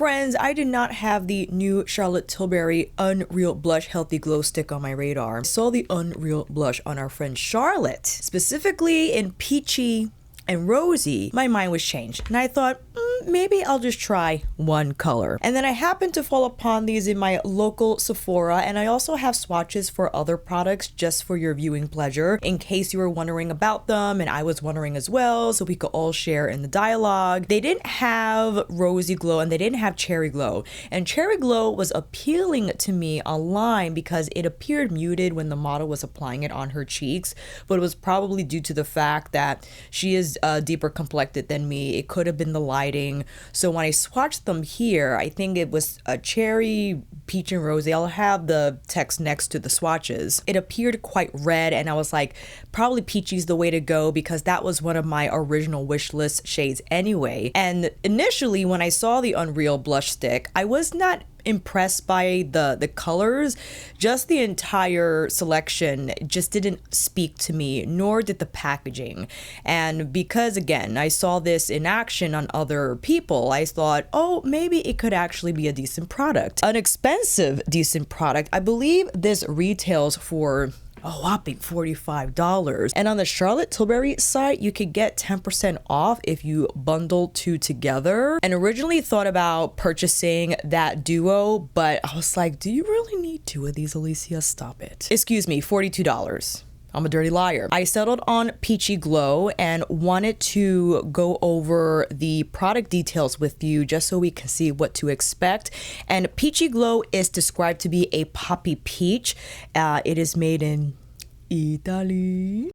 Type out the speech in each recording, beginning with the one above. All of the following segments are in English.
Friends, I did not have the new Charlotte Tilbury Unreal Blush Healthy Glow Stick on my radar. I saw the Unreal Blush on our friend Charlotte, specifically in Peachy and Rosy. My mind was changed and I thought, maybe I'll just try one color. And then I happened to fall upon these in my local Sephora, and I also have swatches for other products just for your viewing pleasure in case you were wondering about them and I was wondering as well, so we could all share in the dialogue. They didn't have Rosy Glow and they didn't have Cherry Glow, and Cherry Glow was appealing to me online because it appeared muted when the model was applying it on her cheeks, but it was probably due to the fact that she is deeper complected than me. It could have been the lighting. So when I swatched them here, I think it was a cherry, peach, and rosy. I'll have the text next to the swatches. It appeared quite red, and I was like, probably peachy's the way to go because that was one of my original wish list shades anyway. And initially, when I saw the Unreal Blush Stick, I was not impressed by the colors. Just the entire selection just didn't speak to me, nor did the packaging. And because again I saw this in action on other people, I thought, oh, maybe it could actually be a decent product, an expensive decent product. I believe this retails for a whopping $45. And on the Charlotte Tilbury site, you could get 10% off if you bundle two together. And originally thought about purchasing that duo, but I was like, do you really need two of these, Alicia? Stop it. Excuse me, $42. I'm a dirty liar. I settled on Peachy Glow and wanted to go over the product details with you just so we can see what to expect. And Peachy Glow is described to be a poppy peach. It is made in Italy.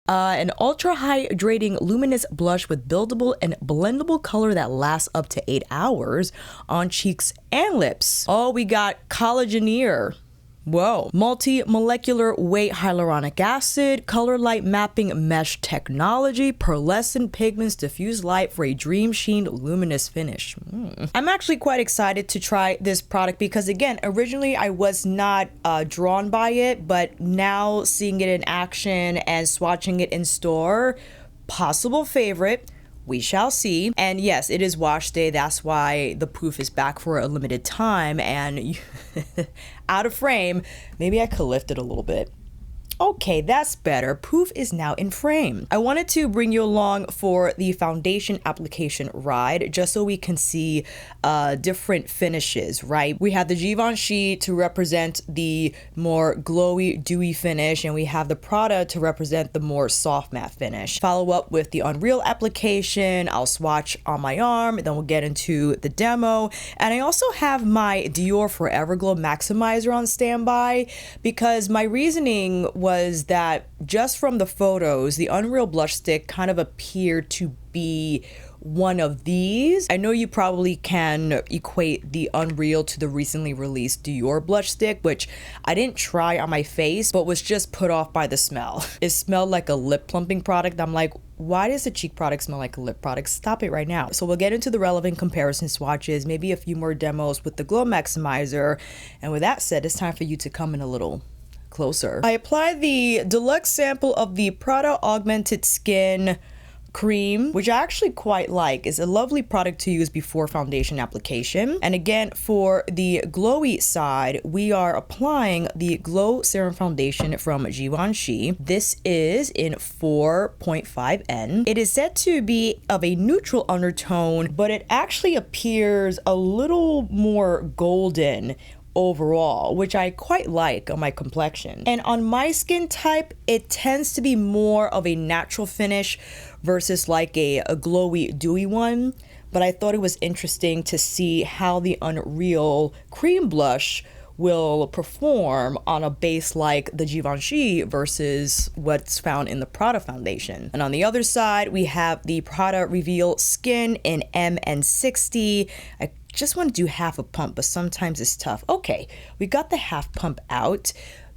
An ultra hydrating luminous blush with buildable and blendable color that lasts up to 8 hours on cheeks and lips. Oh, we got collageneer. Whoa. Multi-molecular weight hyaluronic acid, color light mapping mesh technology, pearlescent pigments, diffuse light for a dream sheen luminous finish. I'm actually quite excited to try this product because again, originally I was not drawn by it, but now seeing it in action and swatching it in store, possible favorite. We shall see. And yes, it is wash day. That's why the poof is back for a limited time. And out of frame, maybe I could lift it a little bit. Okay, that's better. Poof is now in frame. I wanted to bring you along for the foundation application ride just so we can see different finishes, right? We have the Givenchy to represent the more glowy, dewy finish, and we have the Prada to represent the more soft matte finish. Follow up with the Unreal application. I'll swatch on my arm, then we'll get into the demo. And I also have my Dior Forever Glow Maximizer on standby because my reasoning was that just from the photos, the Unreal Blush Stick kind of appeared to be one of these. I know you probably can equate the Unreal to the recently released Dior Blush Stick, which I didn't try on my face, but was just put off by the smell. It smelled like a lip plumping product. I'm like, why does a cheek product smell like a lip product? Stop it right now. So we'll get into the relevant comparison swatches, maybe a few more demos with the Glow Maximizer. And with that said, it's time for you to come in a little closer. I applied the deluxe sample of the Prada Augmented Skin cream, which I actually quite like. It's a lovely product to use before foundation application. And again, for the glowy side, we are applying the Glow Serum Foundation from Givenchy. This is in 4.5N. It is said to be of a neutral undertone, but it actually appears a little more golden overall, which I quite like on my complexion. And on my skin type, it tends to be more of a natural finish versus like a glowy, dewy one. But I thought it was interesting to see how the Unreal cream blush will perform on a base like the Givenchy versus what's found in the Prada foundation. And on the other side, we have the Prada Reveal Skin in MN60. I just want to do half a pump, but sometimes it's tough. Okay, we got the half pump out.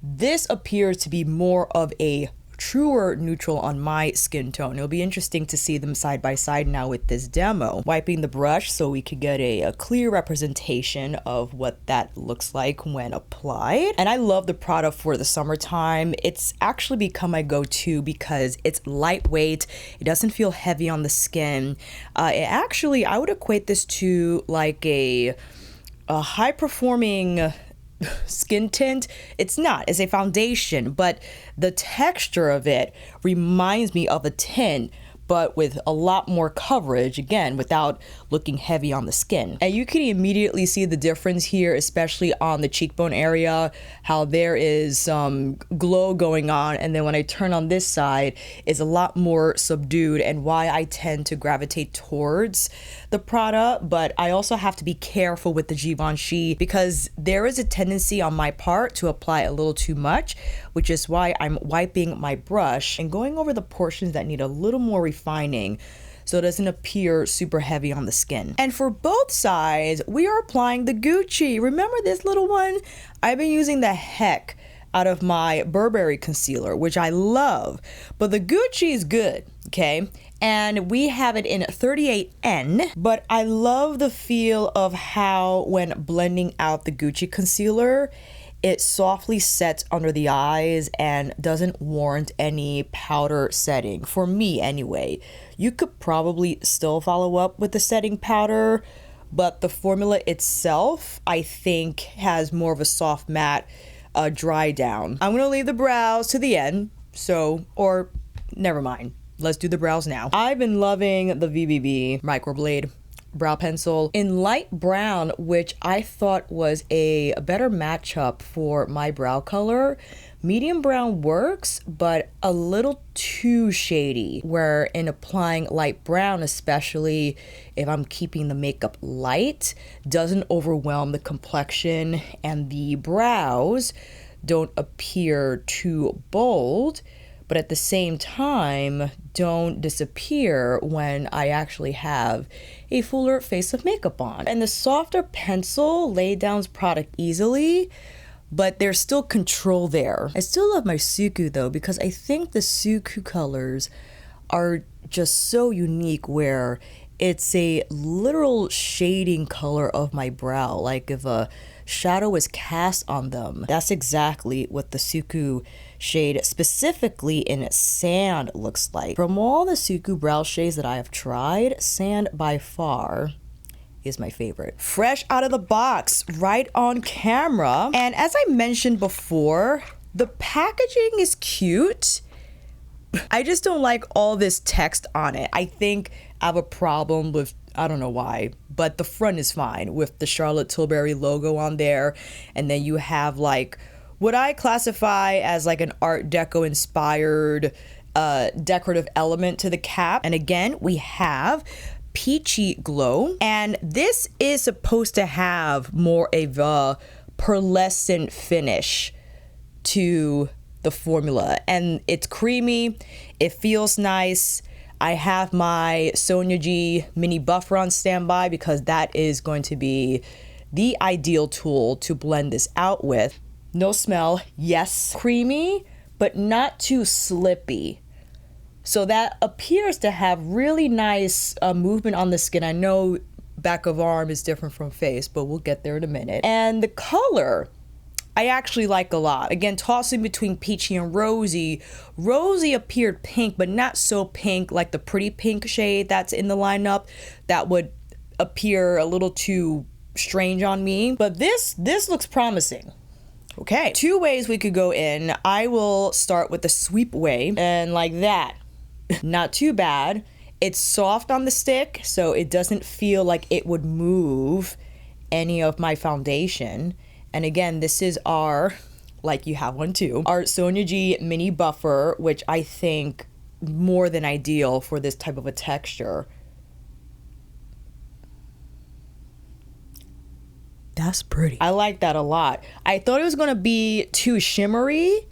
This appears to be more of a truer neutral on my skin tone. It'll be interesting to see them side by side now with this demo. Wiping the brush so we could get a clear representation of what that looks like when applied. And I love the Prada for the summertime. It's actually become my go-to because it's lightweight. It doesn't feel heavy on the skin. I would equate this to like a high-performing skin tint. It's not, it's a foundation, but the texture of it reminds me of a tint, but with a lot more coverage, again, without looking heavy on the skin. And you can immediately see the difference here, especially on the cheekbone area, how there is some glow going on. And then when I turn on this side, it's a lot more subdued, and why I tend to gravitate towards the Prada. But I also have to be careful with the Givenchy because there is a tendency on my part to apply a little too much, which is why I'm wiping my brush and going over the portions that need a little more refining so it doesn't appear super heavy on the skin. And for both sides, we are applying the Gucci. Remember this little one? I've been using the heck out of my Burberry concealer, which I love, but the Gucci is good, okay? And we have it in 38N, but I love the feel of how when blending out the Gucci concealer, it softly sets under the eyes and doesn't warrant any powder setting, for me anyway. You could probably still follow up with the setting powder, but the formula itself, I think, has more of a soft matte dry down. I'm gonna leave the brows to the end, or never mind. Let's do the brows now. I've been loving the VBB microblade brow pencil in light brown, which I thought was a better matchup for my brow color. Medium brown works, but a little too shady, where in applying light brown, especially if I'm keeping the makeup light, doesn't overwhelm the complexion and the brows don't appear too bold, but at the same time don't disappear when I actually have a fuller face of makeup on. And the softer pencil laid down product easily, but there's still control there. I still love my Suku though, because I think the Suku colors are just so unique, where it's a literal shading color of my brow. Like if a shadow is cast on them, that's exactly what the Suku shade, specifically in sand, looks like. From all the Suku brow shades that I have tried, sand by far is my favorite. Fresh out of the box, right on camera. And as I mentioned before, the packaging is cute. I just don't like all this text on it. I think I have a problem with, I don't know why, but the front is fine with the Charlotte Tilbury logo on there. And then you have like what I classify as like an Art Deco inspired decorative element to the cap. And again, we have Peachy glow. And this is supposed to have more of a pearlescent finish to the formula. And it's creamy, it feels nice. I have my Sonia G mini buffer on standby because that is going to be the ideal tool to blend this out with. No smell, yes, creamy, but not too slippy. So that appears to have really nice movement on the skin. I know back of arm is different from face, but we'll get there in a minute. And the color, I actually like a lot. Again, tossing between Peachy and Rosy. Rosy appeared pink, but not so pink like the pretty pink shade that's in the lineup. That would appear a little too strange on me. But this looks promising. Okay, 2 ways we could go in. I will start with the sweep way, and like that. Not too bad. It's soft on the stick, so it doesn't feel like it would move any of my foundation. And again, this is our, like you have one too, our Sonia G mini buffer, which I think more than ideal for this type of a texture. That's pretty. I like that a lot. I thought it was gonna be too shimmery,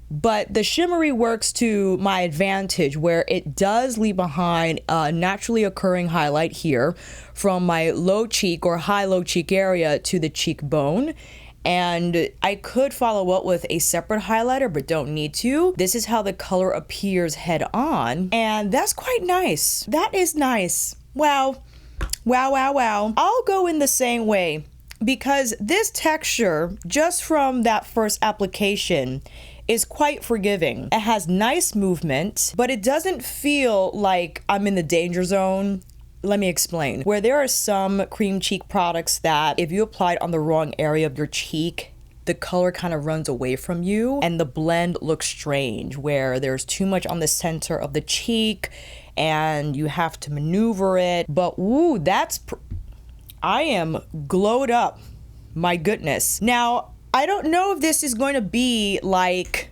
but the shimmery works to my advantage, where it does leave behind a naturally occurring highlight here from my low cheek or high low cheek area to the cheekbone. And I could follow up with a separate highlighter, but don't need to. This is how the color appears head on. And that's quite nice. That is nice. Wow. Wow, wow, wow. I'll go in the same way because this texture, just from that first application, is quite forgiving. It has nice movement, but it doesn't feel like I'm in the danger zone. Let me explain. Where there are some cream cheek products that if you apply it on the wrong area of your cheek, the color kind of runs away from you and the blend looks strange, where there's too much on the center of the cheek and you have to maneuver it. But ooh, I am glowed up. My goodness. Now, I don't know if this is going to be like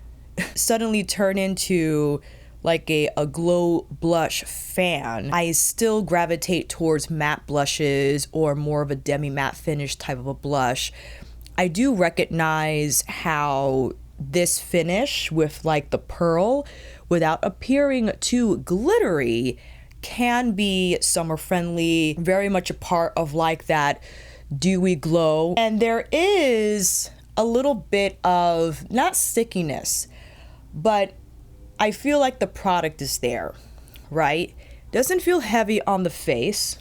suddenly turn into like a glow blush fan. I still gravitate towards matte blushes or more of a demi-matte finish type of a blush. I do recognize how this finish with like the pearl without appearing too glittery can be summer friendly, very much a part of like that dewy glow. And there is a little bit of not stickiness, but I feel like the product is there, right? Doesn't feel heavy on the face,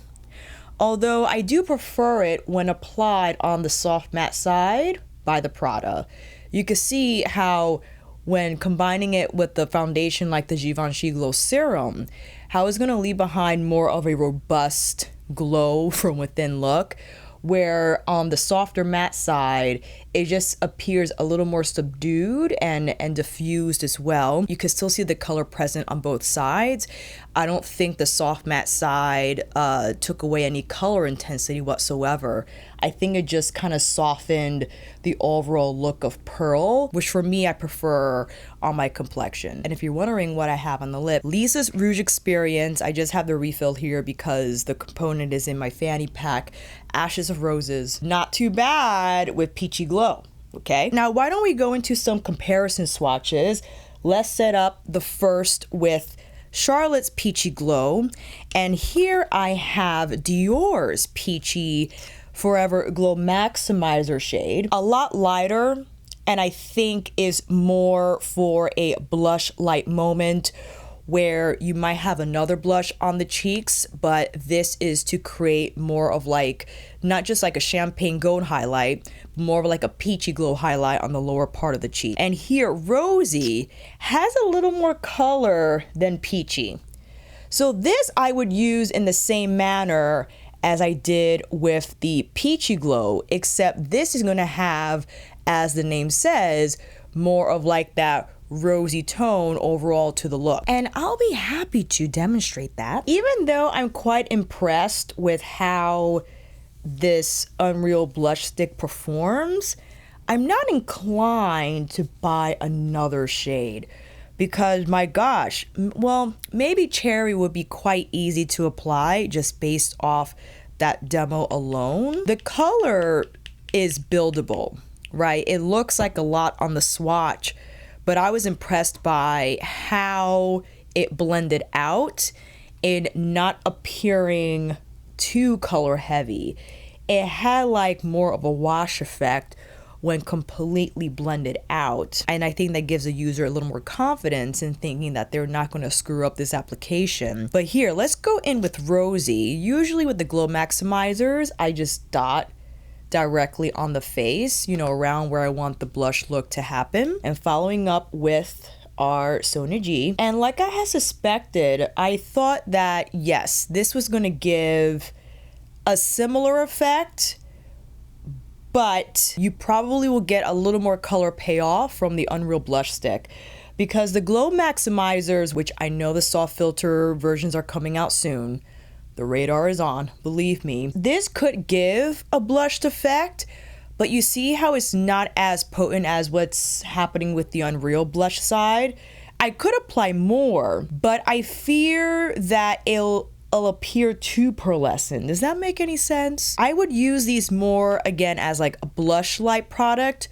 although I do prefer it when applied on the soft matte side by the Prada. You can see how when combining it with the foundation like the Givenchy Glow Serum, how it's gonna leave behind more of a robust glow from within look, where on the softer matte side, it just appears a little more subdued and diffused as well. You can still see the color present on both sides. I don't think the soft matte side took away any color intensity whatsoever. I think it just kind of softened the overall look of pearl, which for me, I prefer on my complexion. And if you're wondering what I have on the lip, Lisa's Rouge Experience, I just have the refill here because the component is in my fanny pack. Ashes of Roses, not too bad with Peachy Glow, okay? Now, why don't we go into some comparison swatches? Let's set up the first with Charlotte's Peachy Glow. And here I have Dior's Peachy Forever Glow Maximizer shade. A lot lighter, and I think is more for a blush light moment where you might have another blush on the cheeks, but this is to create more of like, not just like a champagne gold highlight, but more of like a peachy glow highlight on the lower part of the cheek. And here, Rosy has a little more color than Peachy. So this I would use in the same manner as I did with the Peachy Glow, except this is gonna have, as the name says, more of like that rosy tone overall to the look. And I'll be happy to demonstrate that. Even though I'm quite impressed with how this Unreal Blush Stick performs, I'm not inclined to buy another shade because my gosh, well, maybe Cherry would be quite easy to apply just based off that demo alone. The color is buildable, right? It looks like a lot on the swatch, but I was impressed by how it blended out and not appearing too color heavy. It had like more of a wash effect when completely blended out. And I think that gives a user a little more confidence in thinking that they're not gonna screw up this application. But here, let's go in with Rosy. Usually with the Glow Maximizers, I just dot directly on the face, you know, around where I want the blush look to happen. And following up with our Sonia G. And like I had suspected, I thought that yes, this was gonna give a similar effect, but you probably will get a little more color payoff from the Unreal Blush Stick because the Glow Maximizers, which I know the soft filter versions are coming out soon, the radar is on, believe me. This could give a blushed effect, but you see how it's not as potent as what's happening with the Unreal Blush side. I could apply more, but I fear that it'll appear too pearlescent. Does that make any sense? I would use these more, again, as like a blush light product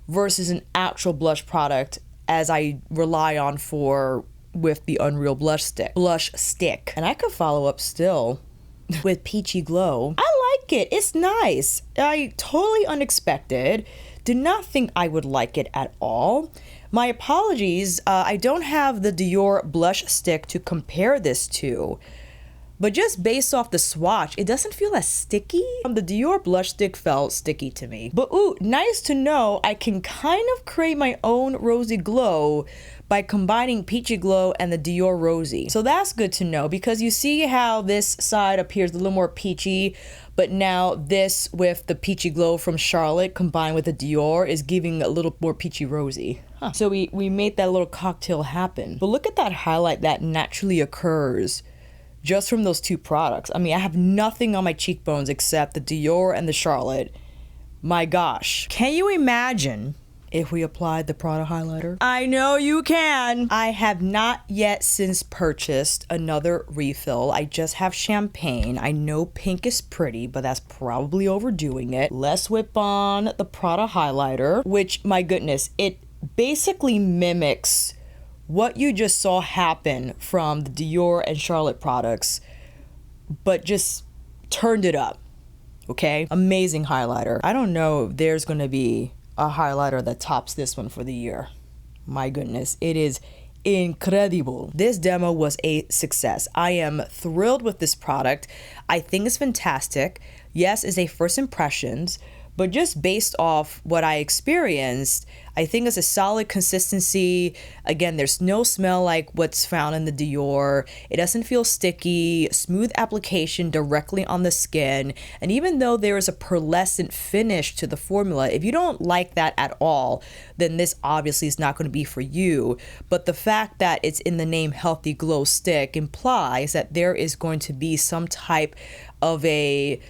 versus an actual blush product as I rely on with the Unreal Blush Stick. And I could follow up still with Peachy Glow. I like it. It's nice. Totally unexpected. did not think I would like it at all. My apologies, I don't have the Dior blush stick to compare this to. But just based off the swatch, it doesn't feel as sticky. The Dior blush stick felt sticky to me. But ooh, nice to know I can kind of create my own rosy glow by combining Peachy Glow and the Dior Rosy. So that's good to know, because you see how this side appears a little more peachy, but now this with the Peachy Glow from Charlotte combined with the Dior is giving a little more peachy rosy. So we made that little cocktail happen. But look at that highlight that naturally occurs just from those two products. I mean, I have nothing on my cheekbones except the Dior and the Charlotte. My gosh. Can you imagine if we applied the Prada highlighter? I know you can. I have not yet since purchased another refill. I just have champagne. I know pink is pretty, but that's probably overdoing it. Let's whip on the Prada highlighter, which, my goodness, it basically mimics what you just saw happen from the Dior and Charlotte products, but just turned it up, okay? Amazing highlighter. I don't know if there's gonna be a highlighter that tops this one for the year. My goodness, it is incredible. This demo was a success. I am thrilled with this product. I think it's fantastic. Yes, it's a first impressions, but just based off what I experienced, I think it's a solid consistency. Again, there's no smell like what's found in the Dior. It doesn't feel sticky, smooth application directly on the skin. And even though there is a pearlescent finish to the formula, if you don't like that at all, then this obviously is not going to be for you. But the fact that it's in the name Healthy Glow Stick implies that there is going to be some type of a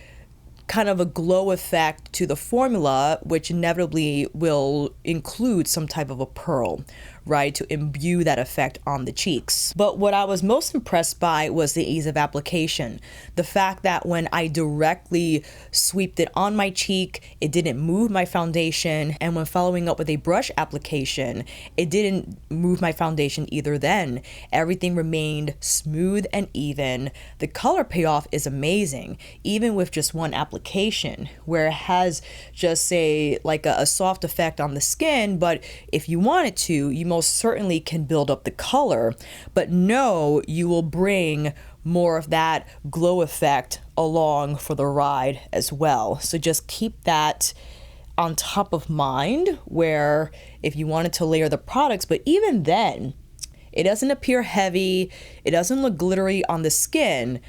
kind of a glow effect to the formula, which inevitably will include some type of a pearl, right, to imbue that effect on the cheeks. But what I was most impressed by was the ease of application. The fact that when I directly sweeped it on my cheek, it didn't move my foundation, and when following up with a brush application, it didn't move my foundation either then. Everything remained smooth and even. The color payoff is amazing, even with just one application, where it has just a soft effect on the skin, but if you wanted to, you most certainly can build up the color, but no, you will bring more of that glow effect along for the ride as well. So just keep that on top of mind, where if you wanted to layer the products, but even then, it doesn't appear heavy, it doesn't look glittery on the skin,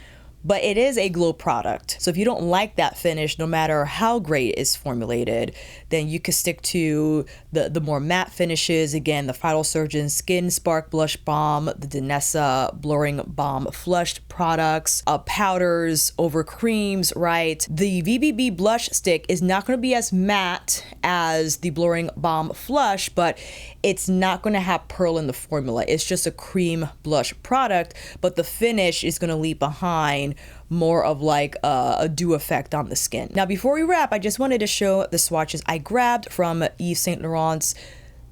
but it is a glow product. So if you don't like that finish, no matter how great it's formulated, then you could stick to the more matte finishes. Again, the Vital Surgeon Skin Spark Blush Balm, the Danessa Blurring Balm Flushed products, powders over creams, right? The VBB blush stick is not going to be as matte as the Blurring Balm Flush, but it's not going to have pearl in the formula. It's just a cream blush product, but the finish is going to leave behind more of like a dew effect on the skin. Now, before we wrap, I just wanted to show the swatches I grabbed from Yves Saint Laurent's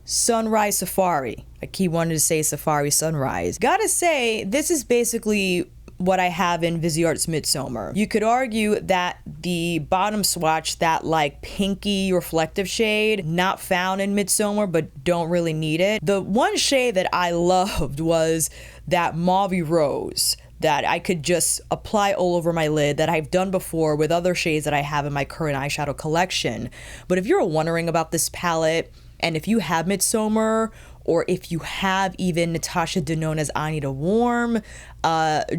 Sunrise Safari. I keep wanting to say Safari Sunrise. Gotta say, this is basically what I have in Viseart's Midsummer. You could argue that the bottom swatch, that like pinky reflective shade, not found in Midsummer, but don't really need it. The one shade that I loved was that Mauvey Rose that I could just apply all over my lid, that I've done before with other shades that I have in my current eyeshadow collection. But if you're wondering about this palette, and if you have Midsummer, or if you have even Natasha Denona's I Need a Warm,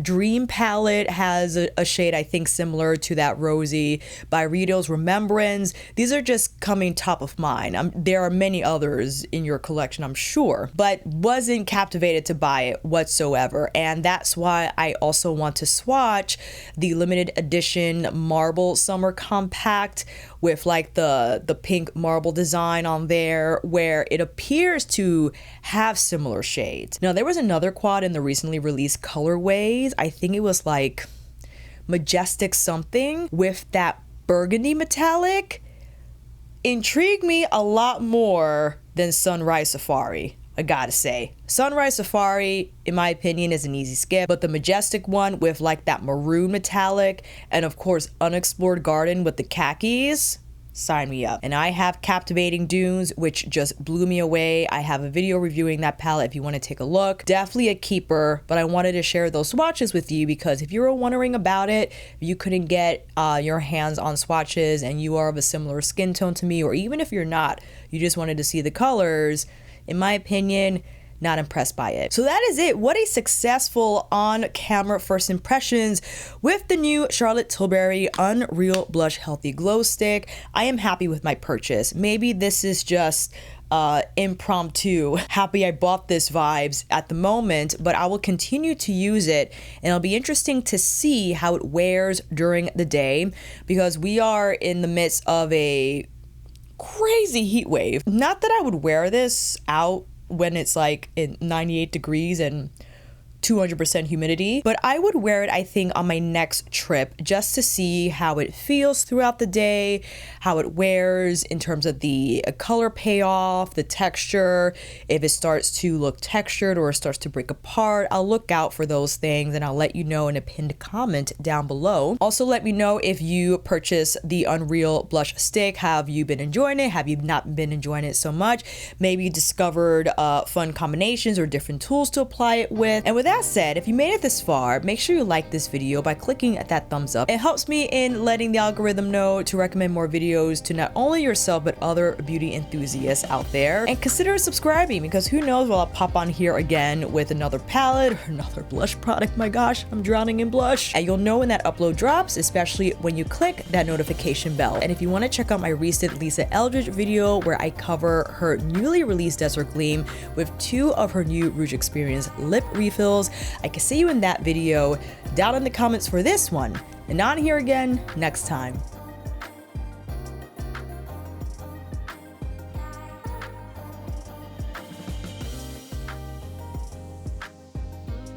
Dream palette has a shade I think similar to that rosy. Byredo's Remembrance. These are just coming top of mind. There are many others in your collection, I'm sure, but wasn't captivated to buy it whatsoever. And that's why I also want to swatch the limited edition Marble Summer Compact with like the pink marble design on there, where it appears to have similar shades. Now, there was another quad in the recently released colorways. I think it was like Majestic something with that burgundy metallic. Intrigued me a lot more than Sunrise Safari, I gotta say. Sunrise Safari, in my opinion, is an easy skip, but the Majestic one with like that maroon metallic, and of course Unexplored Garden with the khakis, sign me up. And I have Captivating Dunes, which just blew me away. I have a video reviewing that palette if you want to take a look. Definitely a keeper, but I wanted to share those swatches with you because if you were wondering about it, if you couldn't get your hands on swatches and you are of a similar skin tone to me, or even if you're not, you just wanted to see the colors, in my opinion, not impressed by it. So that is it. What a successful on-camera first impressions with the new Charlotte Tilbury Unreal Blush Healthy Glow Stick. I am happy with my purchase. Maybe this is just impromptu, happy I bought this vibes at the moment, but I will continue to use it, and it'll be interesting to see how it wears during the day because we are in the midst of a crazy heat wave. Not that I would wear this out when it's like in 98 degrees and 200% humidity, but I would wear it, I think, on my next trip just to see how it feels throughout the day, how it wears in terms of the color payoff, the texture, if it starts to look textured or it starts to break apart. I'll look out for those things and I'll let you know in a pinned comment down below. Also, let me know if you purchase the Unreal Blush Stick. Have you been enjoying it? Have you not been enjoying it so much? Maybe you discovered fun combinations or different tools to apply it with. And with that said, if you made it this far, make sure you like this video by clicking at that thumbs up. It helps me in letting the algorithm know to recommend more videos to not only yourself but other beauty enthusiasts out there. And consider subscribing because who knows, will I'll pop on here again with another palette or another blush product. My gosh, I'm drowning in blush. And you'll know when that upload drops, especially when you click that notification bell. And if you want to check out my recent Lisa Eldridge video where I cover her newly released Desert Gleam with 2 of her new Rouge Experience lip refills, I can see you in that video down in the comments for this one, and on here again next time.